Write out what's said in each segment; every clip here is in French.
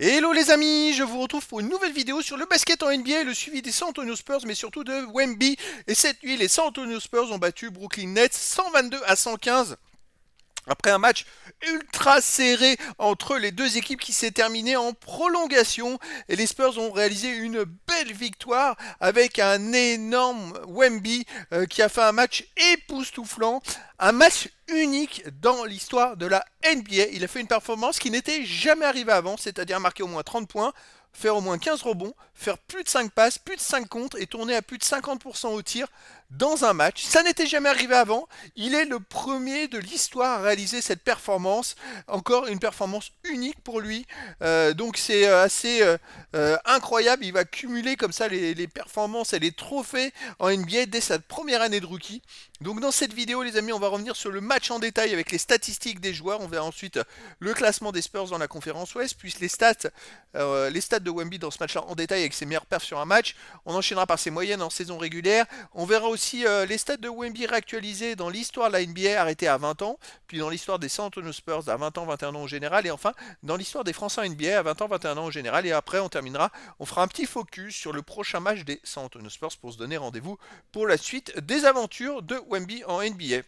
Hello les amis, je vous retrouve pour une nouvelle vidéo sur le basket en NBA, le suivi des San Antonio Spurs, mais surtout de Wemby. Et cette nuit, les San Antonio Spurs ont battu Brooklyn Nets 122-115. Après un match ultra serré entre les deux équipes qui s'est terminé en prolongation. Et les Spurs ont réalisé une belle victoire avec un énorme Wemby qui a fait un match époustouflant. Un match unique dans l'histoire de la NBA. Il a fait une performance qui n'était jamais arrivée avant, c'est-à-dire marquer au moins 30 points, faire au moins 15 rebonds, faire plus de 5 passes, plus de 5 contres et tourner à plus de 50% au tir dans un match. Ça n'était jamais arrivé avant. Il est le premier de l'histoire à réaliser cette performance. Encore une performance unique pour lui. Donc c'est assez incroyable. Il va cumuler comme ça les performances et les trophées en NBA dès sa première année de rookie. Donc dans cette vidéo les amis, on va revenir sur le match en détail avec les statistiques des joueurs. On verra ensuite le classement des Spurs dans la conférence Ouest, puis les stats de Wemby dans ce match-là en détail avec ses meilleures perfs sur un match. On enchaînera par ses moyennes en saison régulière. On verra aussi les stats de Wemby réactualisés dans l'histoire de la NBA arrêtée à 20 ans, puis dans l'histoire des San Antonio Spurs à 20 ans, 21 ans en général, et enfin dans l'histoire des Français en NBA à 20 ans, 21 ans en général. Et après on terminera, on fera un petit focus sur le prochain match des San Antonio Spurs pour se donner rendez-vous pour la suite des aventures de Wemby en NBA.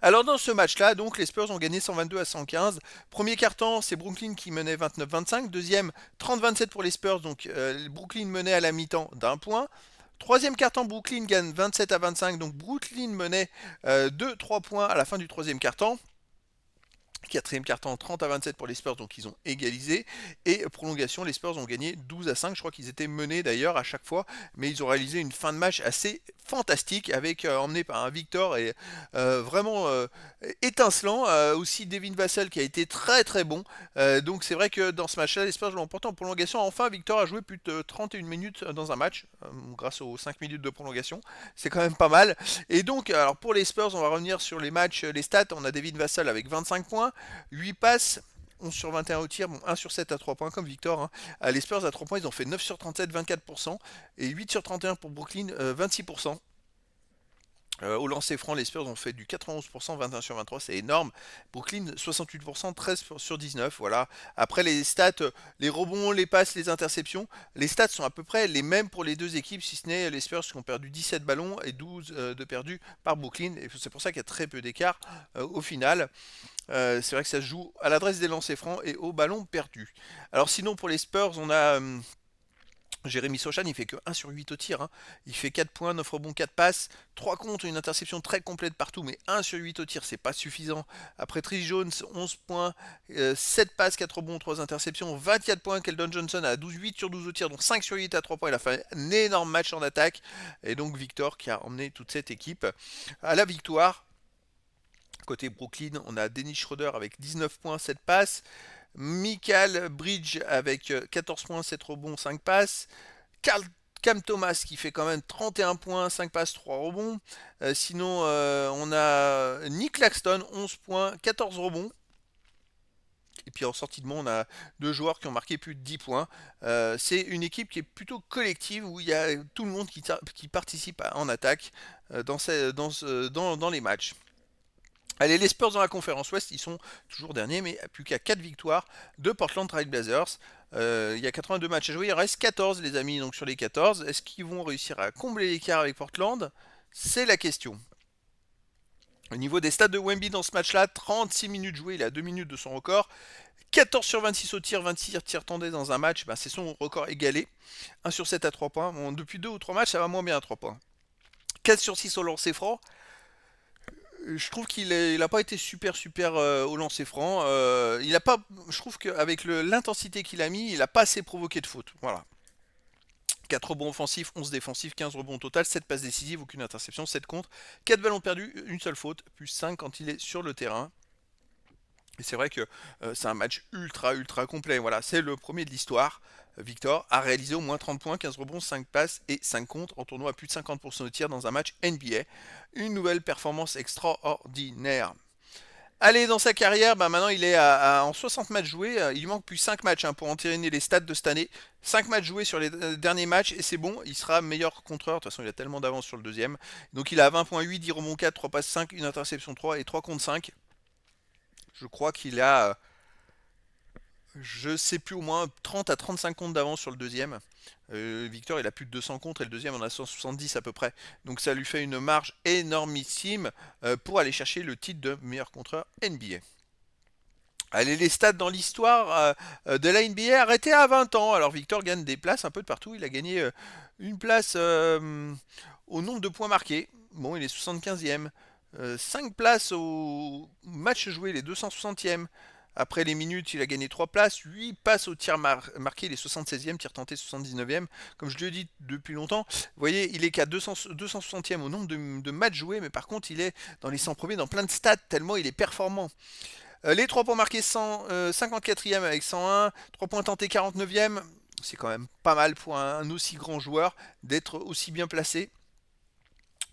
Alors dans ce match-là, donc les Spurs ont gagné 122-115. Premier quart-temps, c'est Brooklyn qui menait 29-25. Deuxième, 30-27 pour les Spurs. Donc Brooklyn menait à la mi-temps d'un point. Troisième quart-temps, Brooklyn gagne 27-25. Donc Brooklyn menait de 3 points à la fin du troisième quart-temps. Quatrième quart-temps, 30-27 pour les Spurs, donc ils ont égalisé. Et prolongation, les Spurs ont gagné 12-5. Je crois qu'ils étaient menés d'ailleurs à chaque fois, mais ils ont réalisé une fin de match assez fantastique, avec emmené par un Victor et vraiment étincelant. Aussi Devin Vassell qui a été très très bon. Donc c'est vrai que dans ce match-là, les Spurs l'ont emporté en prolongation. Enfin, Victor a joué plus de 31 minutes dans un match, grâce aux 5 minutes de prolongation. C'est quand même pas mal. Et donc, alors pour les Spurs, on va revenir sur les matchs, les stats. On a Devin Vassell avec 25 points. 8 passes, 11 sur 21 au tir, bon, 1 sur 7 à 3 points comme Victor. Hein. Les Spurs à 3 points, ils ont fait 9 sur 37, 24%. Et 8 sur 31 pour Brooklyn, 26%. Au lancer franc, les Spurs ont fait du 91%, 21 sur 23, c'est énorme. Brooklyn, 68%, 13 sur 19, voilà. Après les stats, les rebonds, les passes, les interceptions, les stats sont à peu près les mêmes pour les deux équipes, si ce n'est les Spurs qui ont perdu 17 ballons et 12 de perdus par Brooklyn. Et c'est pour ça qu'il y a très peu d'écart au final. C'est vrai que ça se joue à l'adresse des lancers francs et au ballon perdu. Alors sinon pour les Spurs, on a Jérémy Sochan, il fait que 1 sur 8 au tir. Hein. Il fait 4 points, 9 rebonds, 4 passes, 3 contre, une interception très complète partout, mais 1 sur 8 au tir, c'est pas suffisant. Après Trish Jones, 11 points, 7 passes, 4 rebonds, 3 interceptions, 24 points. Keldon Johnson a 12, 8 sur 12 au tir, donc 5 sur 8 à 3 points. Il a fait un énorme match en attaque. Et donc Victor qui a emmené toute cette équipe à la victoire. Côté Brooklyn, on a Dennis Schroeder avec 19 points, 7 passes. Michael Bridge avec 14 points, 7 rebonds, 5 passes. Carl Cam Thomas qui fait quand même 31 points, 5 passes, 3 rebonds. Sinon, on a Nick Claxton, 11 points, 14 rebonds. Et puis en sortie de banc, on a deux joueurs qui ont marqué plus de 10 points. C'est une équipe qui est plutôt collective où il y a tout le monde qui participe en attaque dans les matchs. Allez, les Spurs dans la conférence Ouest, ils sont toujours derniers, mais plus qu'à 4 victoires de Portland Trail Blazers. Il y a 82 matchs à jouer, il en reste 14 les amis, donc sur les 14, est-ce qu'ils vont réussir à combler l'écart avec Portland? C'est la question. Au niveau des stats de Wemby dans ce match-là, 36 minutes jouées, il a 2 minutes de son record. 14 sur 26 au tir, 26 tirs tendés dans un match, c'est son record égalé. 1 sur 7 à 3 points. Bon, depuis 2 ou 3 matchs, ça va moins bien à 3 points. 4 sur 6 au lancer franc. Je trouve qu'il n'a pas été super au lancer franc. Il a pas, je trouve qu'avec l'intensité qu'il a mis, il n'a pas assez provoqué de faute. Voilà. 4 rebonds offensifs, 11 défensifs, 15 rebonds au total, 7 passes décisives, aucune interception, 7 contre, 4 ballons perdus, une seule faute, plus 5 quand il est sur le terrain. Et c'est vrai que c'est un match ultra complet. Voilà, c'est le premier de l'histoire. Victor a réalisé au moins 30 points, 15 rebonds, 5 passes et 5 contre en tournoi à plus de 50% de tir dans un match NBA. Une nouvelle performance extraordinaire. Allez, dans sa carrière, maintenant il est en 60 matchs joués. Il lui manque plus 5 matchs pour entériner les stats de cette année. 5 matchs joués sur les derniers matchs et c'est bon, il sera meilleur contreur. De toute façon, il a tellement d'avance sur le deuxième. Donc il a 20.8, 10 rebonds 4, 3 passes 5, une interception 3 et 3 contre 5. Je crois qu'il a je sais plus, au moins 30 à 35 comptes d'avance sur le deuxième. Victor, il a plus de 200 contre et le deuxième en a 170 à peu près. Donc ça lui fait une marge énormissime pour aller chercher le titre de meilleur contreur NBA. Allez, les stats dans l'histoire de la NBA arrêtés à 20 ans. Alors Victor gagne des places un peu de partout. Il a gagné une place au nombre de points marqués. Bon, il est 75e. 5 places au match joué, il est 260e. Après les minutes, il a gagné 3 places. 8 passes au tir marqué, il est 76e. Tir tenté, 79e. Comme je le dis depuis longtemps, vous voyez, il est qu'à 260e au nombre de matchs joués. Mais par contre, il est dans les 100 premiers dans plein de stats, tellement il est performant. Les 3 points marqués 54e avec 101, 3 points tentés 49e, c'est quand même pas mal pour un aussi grand joueur d'être aussi bien placé.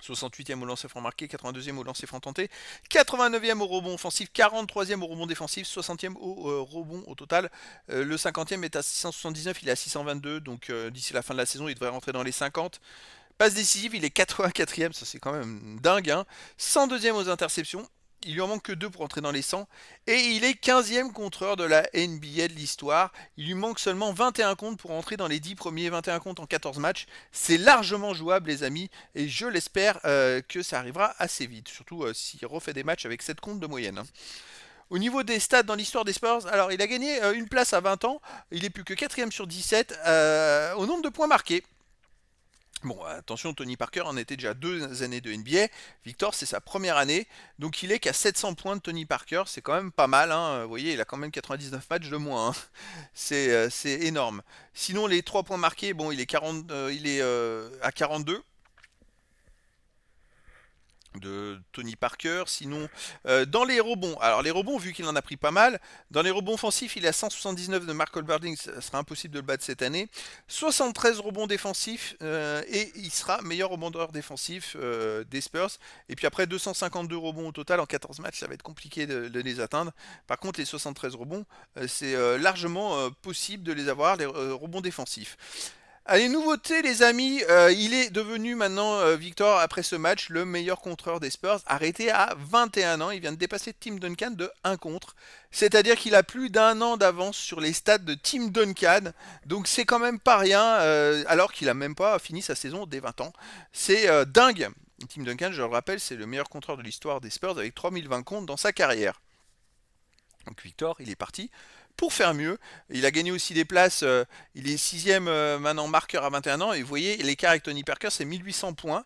68e au lancer franc marqué, 82e au lancer franc tenté, 89e au rebond offensif, 43e au rebond défensif, 60e au rebond au total. Le 50e est à 679, il est à 622, donc d'ici la fin de la saison, il devrait rentrer dans les 50. Passe décisive, il est 84e, ça c'est quand même dingue. 102e aux interceptions, il lui en manque que 2 pour entrer dans les 100. Et il est 15e contreur de la NBA de l'histoire. Il lui manque seulement 21 comptes pour entrer dans les 10 premiers, 21 comptes en 14 matchs. C'est largement jouable les amis, et je l'espère que ça arrivera assez vite, surtout s'il refait des matchs avec 7 comptes de moyenne. Au niveau des stats dans l'histoire des Spurs, alors il a gagné une place à 20 ans, il est plus que 4e sur 17 au nombre de points marqués. Bon, attention, Tony Parker en était déjà 2 années de NBA. Victor, c'est sa première année. Donc il est qu'à 700 points de Tony Parker. C'est quand même pas mal. Vous voyez, il a quand même 99 matchs de moins. C'est énorme. Sinon, les 3 points marqués, bon, il est à 42 de Tony Parker. Sinon, dans les rebonds, alors les rebonds, vu qu'il en a pris pas mal, dans les rebonds offensifs, il est à 179 de Mark Goldberg, ça sera impossible de le battre cette année. 73 rebonds défensifs, et il sera meilleur rebondeur défensif des Spurs. Et puis après, 252 rebonds au total en 14 matchs, ça va être compliqué de les atteindre. Par contre, les 73 rebonds, c'est largement possible de les avoir, les rebonds défensifs. Allez, nouveauté les amis, il est devenu maintenant, Victor, après ce match, le meilleur contreur des Spurs, arrêté à 21 ans. Il vient de dépasser Tim Duncan de 1 contre. C'est-à-dire qu'il a plus d'1 an d'avance sur les stats de Tim Duncan. Donc c'est quand même pas rien, alors qu'il a même pas fini sa saison dès 20 ans. C'est dingue. Tim Duncan, je le rappelle, c'est le meilleur contreur de l'histoire des Spurs avec 3020 comptes dans sa carrière. Donc Victor, il est parti pour faire mieux. Il a gagné aussi des places. Il est 6e maintenant marqueur à 21 ans. Et vous voyez, l'écart avec Tony Parker, c'est 1800 points.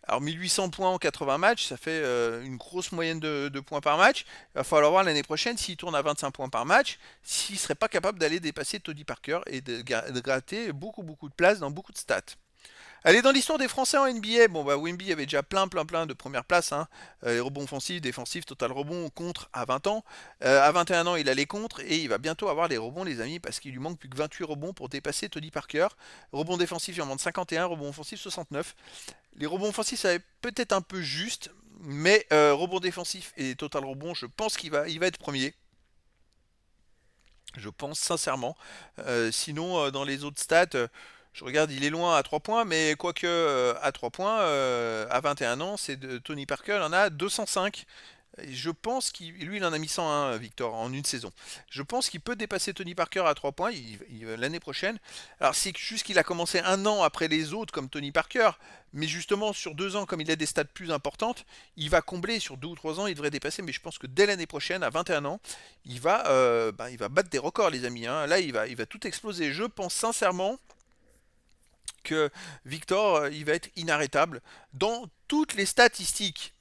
Alors 1800 points en 80 matchs, ça fait une grosse moyenne de points par match. Il va falloir voir l'année prochaine s'il tourne à 25 points par match, s'il ne serait pas capable d'aller dépasser Tony Parker et de gratter beaucoup de places dans beaucoup de stats. Allez, dans l'histoire des Français en NBA, bon bah Wemby avait déjà plein de premières places, les rebonds offensifs, défensifs, total rebond, contre à 20 ans. À 21 ans, il a les contres et il va bientôt avoir les rebonds, les amis, parce qu'il lui manque plus que 28 rebonds pour dépasser Tony Parker. Rebonds défensifs, il en manque 51, rebonds offensifs 69. Les rebonds offensifs, ça va peut-être un peu juste, mais rebonds défensifs et total rebond, je pense il va être premier. Je pense sincèrement. Sinon, dans les autres stats, je regarde, il est loin à 3 points, mais quoique à 3 points, à 21 ans, c'est de Tony Parker, il en a 205. Et je pense qu'il lui, il en a mis 101, Victor, en une saison. Je pense qu'il peut dépasser Tony Parker à 3 points l'année prochaine. Alors c'est juste qu'il a commencé 1 an après les autres, comme Tony Parker, mais justement sur 2 ans, comme il a des stats plus importantes, il va combler sur 2 ou 3 ans, il devrait dépasser. Mais je pense que dès l'année prochaine, à 21 ans, il va battre des records, les amis. Là, il va tout exploser. Je pense sincèrement que Victor, il va être inarrêtable dans toutes les statistiques.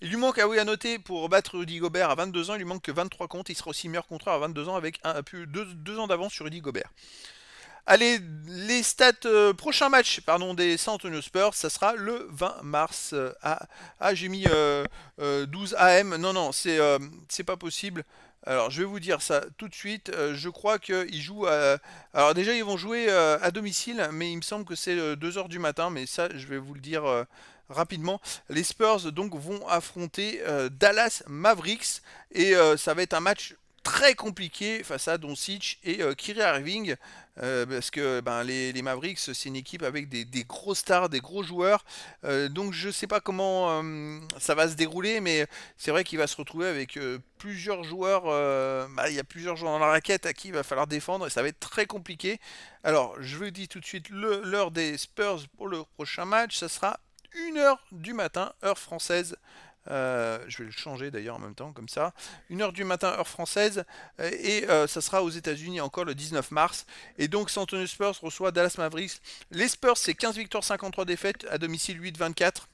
Il lui manque, ah oui, à noter, pour battre Rudy Gobert à 22 ans, il lui manque que 23 comptes. Il sera aussi meilleur contreur à 22 ans avec plus 2 ans d'avance sur Rudy Gobert. Allez, les stats, prochain match pardon, des San Antonio Spurs, ça sera le 20 mars. J'ai mis 12 AM. Non, c'est pas possible. Alors, je vais vous dire ça tout de suite. Je crois qu'ils jouent à... Alors, déjà, ils vont jouer à domicile, mais il me semble que c'est 2 heures du matin. Mais ça, je vais vous le dire rapidement. Les Spurs, donc, vont affronter Dallas Mavericks. Et ça va être un match très compliqué face à Doncic et Kyrie Irving, parce que ben, les Mavericks, c'est une équipe avec des gros stars, des gros joueurs. Donc je sais pas comment ça va se dérouler, mais c'est vrai qu'il va se retrouver avec plusieurs joueurs. Bah, il y a plusieurs joueurs dans la raquette à qui il va falloir défendre et ça va être très compliqué. Alors je vous dis tout de suite l'heure des Spurs pour le prochain match, ça sera 1h du matin, heure française. Je vais le changer d'ailleurs en même temps, comme ça. 1h du matin, heure française. Et ça sera aux États-Unis encore le 19 mars. Et donc, San Antonio Spurs reçoit Dallas Mavericks. Les Spurs, c'est 15 victoires, 53 défaites. À domicile, 8-24.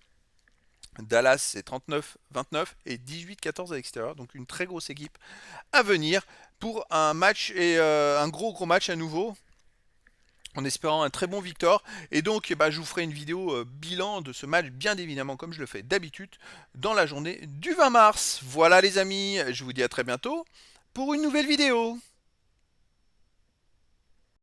Dallas, c'est 39-29 et 18-14 à l'extérieur. Donc, une très grosse équipe à venir pour un match et un gros match à nouveau en espérant un très bon victoire. Et donc, bah, je vous ferai une vidéo bilan de ce match, bien évidemment, comme je le fais d'habitude, dans la journée du 20 mars. Voilà les amis, je vous dis à très bientôt pour une nouvelle vidéo.